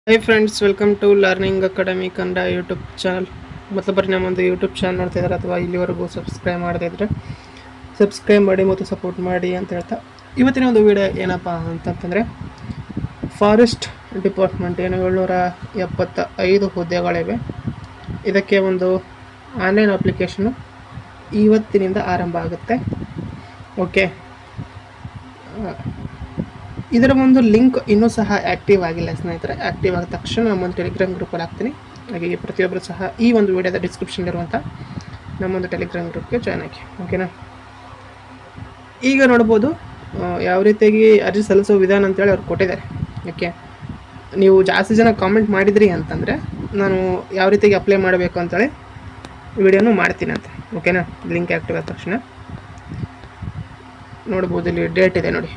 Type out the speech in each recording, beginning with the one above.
High friends, welcome to learning academy Kannada YouTube channel. ಮತ್ತೊಬ್ಬರು ನಮ್ಮೊಂದು YouTube channel ನೋಡ್ತಾ ಇದ್ದಾರೆ ಅಥವಾ ಇಲ್ಲಿವರೆಗೂ ಸಬ್ಸ್ಕ್ರೈಬ್ ಮಾಡದೇ ಇದ್ದರೆ ಸಬ್ಸ್ಕ್ರೈಬ್ ಮಾಡಿ ಮತ್ತು ಸಪೋರ್ಟ್ ಮಾಡಿ ಅಂತ ಹೇಳ್ತಾ ಇವತ್ತಿನ ಒಂದು ವಿಡಿಯೋ ಏನಪ್ಪ ಅಂತಂತಂದರೆ, ಫಾರೆಸ್ಟ್ ಡಿಪಾರ್ಟ್ಮೆಂಟ್ ಏನು 775 ಹುದ್ದೆಗಳಿವೆ. ಇದಕ್ಕೆ ಒಂದು ಆನ್ಲೈನ್ ಅಪ್ಲಿಕೇಶನ್ನು ಇವತ್ತಿನಿಂದ ಆರಂಭ ಆಗುತ್ತೆ. ಓಕೆ, ಇದರ ಒಂದು ಲಿಂಕ್ ಇನ್ನೂ ಸಹ ಆ್ಯಕ್ಟಿವ್ ಆಗಿಲ್ಲ ಸ್ನೇಹಿತರೆ. ಆ್ಯಕ್ಟಿವ್ ಆದ ತಕ್ಷಣ ನಮ್ಮೊಂದು ಟೆಲಿಗ್ರಾಮ್ ಗ್ರೂಪಲ್ಲಿ ಹಾಕ್ತೀನಿ. ಹಾಗಾಗಿ ಪ್ರತಿಯೊಬ್ಬರು ಸಹ ಈ ಒಂದು ವಿಡಿಯೋದ ಡಿಸ್ಕ್ರಿಪ್ಷನ್ಲಿರುವಂಥ ನಮ್ಮೊಂದು ಟೆಲಿಗ್ರಾಮ್ ಗ್ರೂಪ್ಗೆ ಜಾಯ್ನ್ ಆಗಿ. ಓಕೆನಾ, ಈಗ ನೋಡ್ಬೋದು ಯಾವ ರೀತಿಯಾಗಿ ಅರ್ಜಿ ಸಲ್ಲಿಸೋ ವಿಧಾನ ಅಂತೇಳಿ ಅವ್ರು ಕೊಟ್ಟಿದ್ದಾರೆ. ಓಕೆ, ನೀವು ಜಾಸ್ತಿ ಜನ ಕಾಮೆಂಟ್ ಮಾಡಿದ್ರಿ ಅಂತಂದರೆ ನಾನು ಯಾವ ರೀತಿಯಾಗಿ ಅಪ್ಲೈ ಮಾಡಬೇಕು ಅಂತೇಳಿ ವಿಡಿಯೋನು ಮಾಡ್ತೀನಿ ಅಂತ. ಓಕೆನಾ, ಲಿಂಕ್ ಆ್ಯಕ್ಟಿವ್ ಆದ ತಕ್ಷಣ ನೋಡ್ಬೋದು. ಇಲ್ಲಿ ಡೇಟ್ ಇದೆ ನೋಡಿ,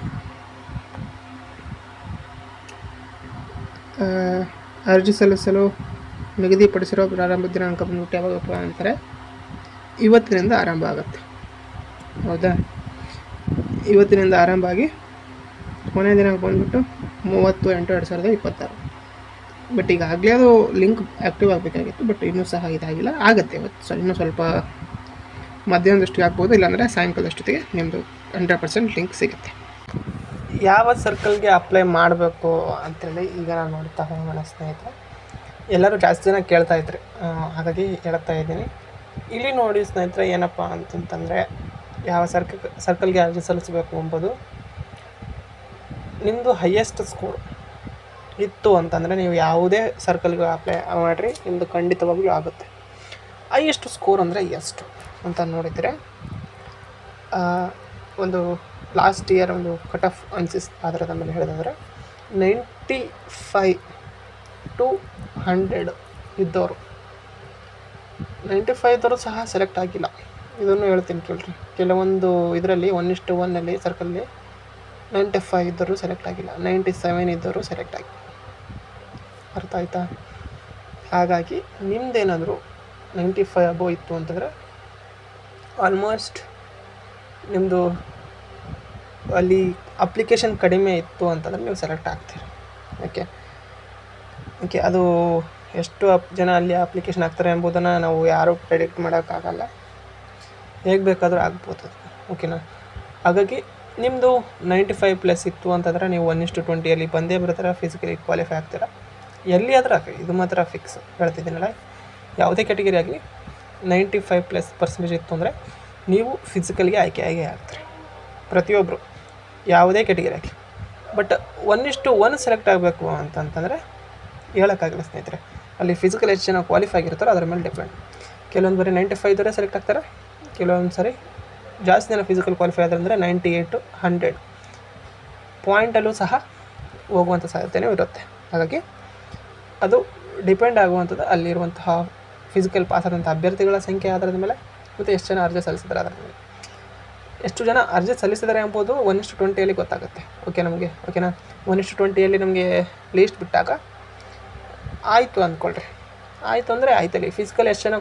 ಅರ್ಜಿ ಸಲ್ಲಿಸಲು ನಿಗದಿಪಡಿಸಿರೋ ಪ್ರಾರಂಭ ದಿನಾಂಕ ಬಂದ್ಬಿಟ್ಟು ಯಾವಾಗಪ್ಪ ಅಂತಾರೆ, ಇವತ್ತಿನಿಂದ ಆರಂಭ ಆಗುತ್ತೆ. ಹೌದಾ, ಇವತ್ತಿನಿಂದ ಆರಂಭ ಆಗಿ ಕೊನೆಯ ದಿನಾಂಕ ಬಂದ್ಬಿಟ್ಟು 30/8/2026. ಬಟ್ ಈಗಾಗಲೇ ಅದು ಲಿಂಕ್ ಆ್ಯಕ್ಟಿವ್ ಆಗಬೇಕಾಗಿತ್ತು, ಬಟ್ ಇನ್ನೂ ಸಹ ಇದಾಗಿಲ್ಲ. ಆಗುತ್ತೆ ಇವತ್ತು, ಇನ್ನೂ ಸ್ವಲ್ಪ ಮಧ್ಯಾಹ್ನದಷ್ಟಿಗೆ ಆಗ್ಬೋದು, ಇಲ್ಲಾಂದರೆ ಸಾಯಂಕಾಲದಷ್ಟೊತ್ತಿಗೆ ನಿಮ್ಮದು 100% ಲಿಂಕ್ ಸಿಗುತ್ತೆ. ಯಾವ ಸರ್ಕಲ್ಗೆ ಅಪ್ಲೈ ಮಾಡಬೇಕು ಅಂತೇಳಿ ಈಗ ನಾನು ನೋಡ್ತಾ ಹೋಗೋಣ ಸ್ನೇಹಿತರೆ. ಎಲ್ಲರೂ ಜಾಸ್ತಿ ಜನ ಕೇಳ್ತಾ ಇದ್ರಿ, ಹಾಗಾಗಿ ಹೇಳ್ತಾ ಇದ್ದೀನಿ. ಇಲ್ಲಿ ನೋಡಿ ಸ್ನೇಹಿತರೆ, ಏನಪ್ಪ ಅಂತಂತಂದರೆ ಯಾವ ಸರ್ಕಲ್ಗೆ ಅರ್ಜಿ ಸಲ್ಲಿಸಬೇಕು ಎಂಬುದು ನಿಮ್ಮದು ಹೈಯೆಸ್ಟ್ ಸ್ಕೋರ್ ಇತ್ತು ಅಂತಂದರೆ ನೀವು ಯಾವುದೇ ಸರ್ಕಲ್ಗೆ ಅಪ್ಲೈ ಮಾಡಿರಿ, ನಿಮ್ಮದು ಖಂಡಿತವಾಗ್ಲೂ ಆಗುತ್ತೆ. ಹೈಯೆಸ್ಟ್ ಸ್ಕೋರ್ ಅಂದರೆ ಎಷ್ಟು ಅಂತ ನೋಡಿದರೆ, ಒಂದು ಲಾಸ್ಟ್ ಇಯರ್ ಒಂದು ಕಟ್ ಆಫ್ ಅನ್ಸಿಸ್ ಆಧಾರದ ಮೇಲೆ ಹೇಳಿದ್ರೆ 95 to 100 ಇದ್ದವರು, 95 ಇದ್ದವರು ಸಹ ಸೆಲೆಕ್ಟ್ ಆಗಿಲ್ಲ. ಇದನ್ನು ಹೇಳ್ತೀನಿ ಕೇಳ್ರಿ. ಕೆಲವೊಂದು ಇದರಲ್ಲಿ 1:1 ಸರ್ಕಲ್ಲಿ 95 ಇದ್ದವರು ಸೆಲೆಕ್ಟ್ ಆಗಿಲ್ಲ, 97 ಇದ್ದವರು ಸೆಲೆಕ್ಟ್ ಆಗಿಲ್ಲ. ಅರ್ಥ ಆಯ್ತಾ? ಹಾಗಾಗಿ ನಿಮ್ಮದೇನಾದರೂ 95 ಅಬೋವ್ ಇತ್ತು ಅಂತಂದರೆ ಆಲ್ಮೋಸ್ಟ್ ನಿಮ್ಮದು ಅಲ್ಲಿ ಅಪ್ಲಿಕೇಶನ್ ಕಡಿಮೆ ಇತ್ತು ಅಂತಂದರೆ ನೀವು ಸೆಲೆಕ್ಟ್ ಆಗ್ತೀರಿ. ಓಕೆ, ಅದು ಎಷ್ಟು ಜನ ಅಲ್ಲಿ ಅಪ್ಲಿಕೇಶನ್ ಆಗ್ತಾರೆ ಎಂಬುದನ್ನು ನಾವು ಯಾರೂ ಪ್ರೆಡಿಕ್ಟ್ ಮಾಡೋಕ್ಕಾಗಲ್ಲ, ಹೇಗೆ ಬೇಕಾದರೂ ಆಗ್ಬೋದು ಅದು. ಓಕೆನಾ, ಹಾಗಾಗಿ ನಿಮ್ಮದು 95+ ಇತ್ತು ಅಂತಂದರೆ ನೀವು 1:20 ಬಂದೇ ಬರ್ತೀರ, ಫಿಸಿಕಲಿ ಕ್ವಾಲಿಫೈ ಆಗ್ತೀರ. ಎಲ್ಲಿ ಆದರೂ ಆಗಲಿ, ಇದು ಮಾತ್ರ ಫಿಕ್ಸ್ ಹೇಳ್ತಿದ್ದೀನಲ್ಲ, ಯಾವುದೇ ಕ್ಯಾಟಗರಿ ಆಗಲಿ 95+% ಇತ್ತು ಅಂದರೆ ನೀವು ಫಿಸಿಕಲ್ಗೆ ಆಯ್ಕೆಯಾಗೇ ಆಗ್ತೀರಿ, ಪ್ರತಿಯೊಬ್ಬರು ಯಾವುದೇ ಕ್ಯಾಟಗರಿ ಆಗಲಿ. ಬಟ್ 1:1 ಸೆಲೆಕ್ಟ್ ಆಗಬೇಕು ಅಂತಂತಂದರೆ ಹೇಳೋಕ್ಕಾಗಲ್ಲ ಸ್ನೇಹಿತರೆ. ಅಲ್ಲಿ ಫಿಸಿಕಲ್ ಎಷ್ಟು ಜನ ಕ್ವಾಲಿಫೈ ಆಗಿರ್ತಾರೋ ಅದ್ರ ಮೇಲೆ ಡಿಪೆಂಡ್. ಕೆಲವೊಂದು ಬರೀ 95 ಇದ್ದವರೇ ಸೆಲೆಕ್ಟ್ ಆಗ್ತಾರೆ, ಕೆಲವೊಂದು ಸರಿ ಜಾಸ್ತಿ ಜನ ಫಿಸಿಕಲ್ ಕ್ವಾಲಿಫೈ ಆದರೆ 98 100 ಪಾಯಿಂಟಲ್ಲೂ ಸಹ ಹೋಗುವಂಥ ಸಾಧ್ಯತೆಯೂ ಇರುತ್ತೆ. ಹಾಗಾಗಿ ಅದು ಡಿಪೆಂಡ್ ಆಗುವಂಥದ್ದು ಅಲ್ಲಿರುವಂತಹ ಫಿಸಿಕಲ್ ಪಾಸ್ ಆದಂಥ ಅಭ್ಯರ್ಥಿಗಳ ಸಂಖ್ಯೆ ಆಧಾರದ ಮೇಲೆ ಮತ್ತು ಎಷ್ಟು ಜನ ಅರ್ಜಿ ಸಲ್ಲಿಸಿದ್ದಾರೆ ಅದರ ಮೇಲೆ. ಎಷ್ಟು ಜನ ಅರ್ಜಿ ಸಲ್ಲಿಸಿದ್ದಾರೆ ಎಂಬುದು 1:20 ಗೊತ್ತಾಗುತ್ತೆ. ಓಕೆನಾ, 1:20 ನಮಗೆ ಲೀಸ್ಟ್ ಬಿಟ್ಟಾಗ ಆಯಿತು ಅಂದ್ಕೊಳ್ರಿ. ಆಯಿತು ಅಂದರೆ ಆಯ್ತಲ್ಲಿ ಫಿಸಿಕಲ್ ಎಷ್ಟು ಜನ,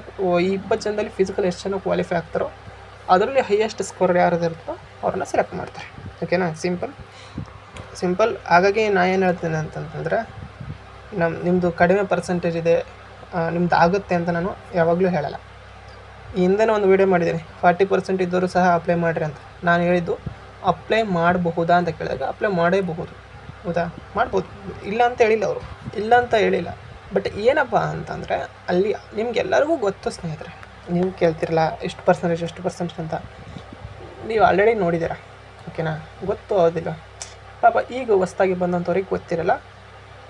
ಈ 20 ಜನದಲ್ಲಿ ಫಿಸಿಕಲ್ ಎಷ್ಟು ಜನ ಕ್ವಾಲಿಫೈ ಆಗ್ತಾರೋ ಅದರಲ್ಲಿ ಹೈಯೆಸ್ಟ್ ಸ್ಕೋರ್ ಯಾರು ಇರುತ್ತೋ ಅವ್ರನ್ನ ಸೆಲೆಕ್ಟ್ ಮಾಡ್ತಾರೆ. ಓಕೆನಾ, ಸಿಂಪಲ್. ಹಾಗಾಗಿ ನಾನು ಏನು ಹೇಳ್ತೀನಿ ಅಂತಂತಂದರೆ, ನಿಮ್ಮದು ಕಡಿಮೆ ಪರ್ಸೆಂಟೇಜ್ ಇದೆ, ನಿಮ್ದು ಆಗುತ್ತೆ ಅಂತ ನಾನು ಯಾವಾಗಲೂ ಹೇಳಲ್ಲ. ಹಿಂದೆನೇ ಒಂದು ವೀಡಿಯೋ ಮಾಡಿದ್ದೀನಿ, 40% ಇದ್ದವರು ಸಹ ಅಪ್ಲೈ ಮಾಡಿರಿ ಅಂತ. ನಾನು ಹೇಳಿದ್ದು ಅಪ್ಲೈ ಮಾಡಬಹುದಾ ಅಂತ ಕೇಳಿದಾಗ ಅಪ್ಲೈ ಮಾಡೇಬಹುದು. ಹೌದಾ, ಮಾಡ್ಬೋದು, ಇಲ್ಲ ಅಂತ ಹೇಳಿಲ್ಲ. ಬಟ್ ಏನಪ್ಪ ಅಂತಂದರೆ ಅಲ್ಲಿ ನಿಮ್ಗೆಲ್ಲರಿಗೂ ಗೊತ್ತು ಸ್ನೇಹಿತರೆ, ನೀವು ಕೇಳ್ತಿರಲ್ಲ ಎಷ್ಟು ಪರ್ಸೆಂಟೇಜ್ ಅಂತ. ನೀವು ಆಲ್ರೆಡಿ ನೋಡಿದ್ದೀರ. ಓಕೆನಾ, ಗೊತ್ತು ಹೌದಿಲ್ಲ ಪಾಪ. ಈಗ ಹೊಸ್ದಾಗಿ ಬಂದಂಥವ್ರಿಗೆ ಗೊತ್ತಿರಲ್ಲ,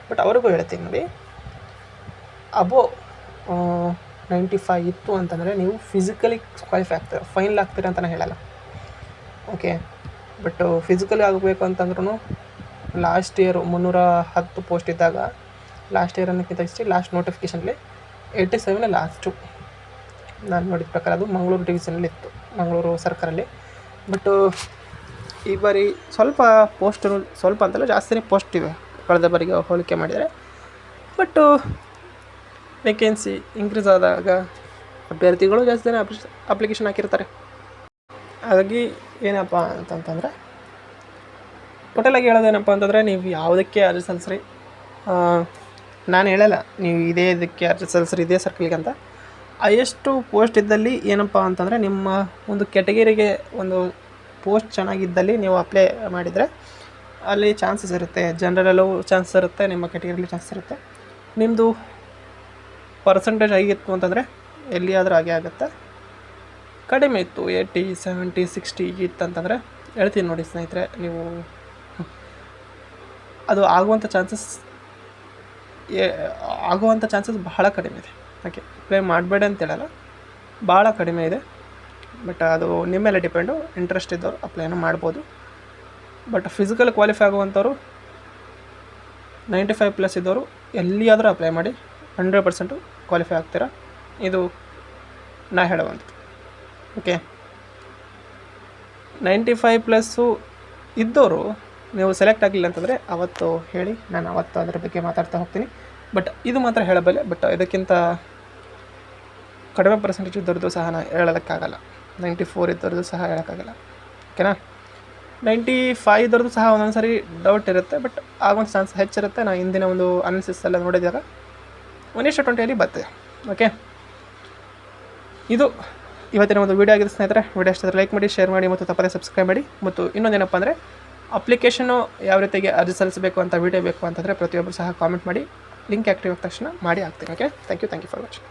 ಬಟ್ ಅವ್ರಿಗೂ ಹೇಳ್ತೀನಿ ನೋಡಿ, ಅಬೋವ್ 95 ಇತ್ತು ಅಂತಂದರೆ ನೀವು ಫಿಸಿಕಲಿ ಕ್ವಾಲಿಫೈ ಆಗ್ತೀರ, ಫೈನಲ್ ಆಗ್ತೀರ ಅಂತ ನಾನು ಹೇಳಲ್ಲ. ಓಕೆ, ಬಟ್ ಫಿಸಿಕಲಿ ಆಗಬೇಕು ಅಂತಂದ್ರೂ ಲಾಸ್ಟ್ ಇಯರ್ 310 ಪೋಸ್ಟ್ ಇದ್ದಾಗ, ಲಾಸ್ಟ್ ಇಯರ್ ಅನ್ನೋಕ್ಕಿಂತ ಲಾಸ್ಟ್ ನೋಟಿಫಿಕೇಷನಲ್ಲಿ 87 ಲಾಸ್ಟು ನಾನು ನೋಡಿದ ಪ್ರಕಾರ. ಅದು ಮಂಗಳೂರು ಡಿವಿಷನಲ್ಲಿ ಇತ್ತು, ಮಂಗಳೂರು ಸರ್ಕಾರಲ್ಲಿ. ಬಟ್ ಈ ಬಾರಿ ಸ್ವಲ್ಪ ಅಂತಲ್ಲ, ಜಾಸ್ತಿನೇ ಪೋಸ್ಟ್ ಇವೆ ಕಳೆದ ಬಾರಿಗೆ ಹೋಲಿಕೆ ಮಾಡಿದರೆ. ಬಟ್ಟು ವೇಕೆನ್ಸಿ ಇನ್ಕ್ರೀಸ್ ಆದಾಗ ಅಭ್ಯರ್ಥಿಗಳು ಜಾಸ್ತಿ ಜನ ಅಪ್ಲಿಕೇಶನ್ ಹಾಕಿರ್ತಾರೆ. ಹಾಗಾಗಿ ಏನಪ್ಪ ಅಂತಂತಂದರೆ, ಟೋಟಲಾಗಿ ಹೇಳೋದೇನಪ್ಪ ಅಂತಂದರೆ, ನೀವು ಯಾವುದಕ್ಕೆ ಅರ್ಜಿ ಸಲ್ಲಿಸ್ರಿ, ನಾನು ಹೇಳಲ್ಲ ನೀವು ಇದೇ ಇದಕ್ಕೆ ಅರ್ಜಿ ಸಲ್ಲಿಸ್ರಿ ಇದೇ ಸರ್ಕಲ್ಗೆ ಅಂತ. ಹೈಯೆಸ್ಟು ಪೋಸ್ಟ್ ಇದ್ದಲ್ಲಿ ಏನಪ್ಪ ಅಂತಂದರೆ ನಿಮ್ಮ ಒಂದು ಕೆಟಗರಿಗೆ ಒಂದು ಪೋಸ್ಟ್ ಚೆನ್ನಾಗಿದ್ದಲ್ಲಿ ನೀವು ಅಪ್ಲೈ ಮಾಡಿದರೆ ಅಲ್ಲಿ ಚಾನ್ಸಸ್ ಇರುತ್ತೆ. ಜನರಲ್ಲೂ ಚಾನ್ಸಸ್ ಇರುತ್ತೆ, ನಿಮ್ಮ ಕೆಟಗರಿಲಿ ಚಾನ್ಸಸ್ ಇರುತ್ತೆ. ನಿಮ್ಮದು ಪರ್ಸೆಂಟೇಜ್ ಆಗಿತ್ತು ಅಂತಂದರೆ ಎಲ್ಲಿಯಾದರೂ ಹಾಗೆ ಆಗುತ್ತೆ. ಕಡಿಮೆ ಇತ್ತು 80, 70, 60 ಇತ್ತಂತಂದರೆ ಹೇಳ್ತೀನಿ ನೋಡಿ ಸ್ನೇಹಿತರೆ, ನೀವು ಅದು ಆಗುವಂಥ ಚಾನ್ಸಸ್ ಬಹಳ ಕಡಿಮೆ ಇದೆ. ಓಕೆ, ಅಪ್ಲೈ ಮಾಡಬೇಡ ಅಂತ ಹೇಳಲ್ಲ, ಭಾಳ ಕಡಿಮೆ ಇದೆ. ಬಟ್ ಅದು ನಿಮ್ಮ ಮೇಲೆ ಡಿಪೆಂಡು. ಇಂಟ್ರೆಸ್ಟ್ ಇದ್ದವರು ಅಪ್ಲೈನೂ ಮಾಡ್ಬೋದು. ಬಟ್ ಫಿಸಿಕಲ್ ಕ್ವಾಲಿಫೈ ಆಗುವಂಥವ್ರು 95+ ಇದ್ದವರು ಎಲ್ಲಿಯಾದರೂ ಅಪ್ಲೈ ಮಾಡಿ 100% ಕ್ವಾಲಿಫೈ ಆಗ್ತೀರಾ. ಇದು ನಾ ಹೇಳುವಂಥದ್ದು. ಓಕೆ, 95+ ಇದ್ದವರು ನೀವು ಸೆಲೆಕ್ಟ್ ಆಗಲಿಲ್ಲ ಅಂತಂದರೆ ಅವತ್ತು ಹೇಳಿ, ನಾನು ಅವತ್ತು ಅದರ ಬಗ್ಗೆ ಮಾತಾಡ್ತಾ ಹೋಗ್ತೀನಿ. ಬಟ್ ಇದು ಮಾತ್ರ ಹೇಳಬಲ್ಲೆ. ಬಟ್ ಇದಕ್ಕಿಂತ ಕಡಿಮೆ ಪರ್ಸೆಂಟೇಜ್ ಇದ್ದವ್ರದ್ದು ಸಹ ನಾನು ಹೇಳೋದಕ್ಕಾಗಲ್ಲ. 94 ಇದ್ದವ್ರದ್ದು ಸಹ ಹೇಳೋಕ್ಕಾಗಲ್ಲ. ಓಕೆನಾ, 95 ಇದ್ದವ್ರದ್ದು ಸಹ ಒಂದೊಂದು ಸಾರಿ ಡೌಟ್ ಇರುತ್ತೆ. ಬಟ್ ಆಗುವಂಥ ಚಾನ್ಸ್ ಹೆಚ್ಚಿರುತ್ತೆ. ನಾನು ಹಿಂದಿನ ಒಂದು ಅನಾಲಿಸಿಸ್ ಎಲ್ಲ ನೋಡಿದಾಗ 1:20 ಬರ್ತದೆ. ಓಕೆ, ಇದು ಇವತ್ತಿನ ಒಂದು ವೀಡಿಯೋ ಆಗಿದೆ ಸ್ನೇಹಿತರೆ. ವೀಡಿಯೋ ಇಷ್ಟ ಲೈಕ್ ಮಾಡಿ, ಶೇರ್ ಮಾಡಿ ಮತ್ತು ತಪ್ಪದೇ ಸಬ್ಸ್ಕ್ರೈಬ್ ಮಾಡಿ. ಮತ್ತು ಇನ್ನೊಂದೇನಪ್ಪ ಅಂದರೆ ಅಪ್ಲಿಕೇಶನು ಯಾವ ರೀತಿಗೆ ಅರ್ಜಿ ಸಲ್ಲಿಸಬೇಕು ಅಂತ ವೀಡಿಯೋ ಬೇಕು ಅಂತಂದರೆ ಪ್ರತಿಯೊಬ್ಬರು ಸಹ ಕಾಮೆಂಟ್ ಮಾಡಿ. ಲಿಂಕ್ ಆ್ಯಕ್ಟಿವ್ ಆದ ತಕ್ಷಣ ಮಾಡಿ ಹಾಕ್ತೀನಿ. Okay, thank you for watching.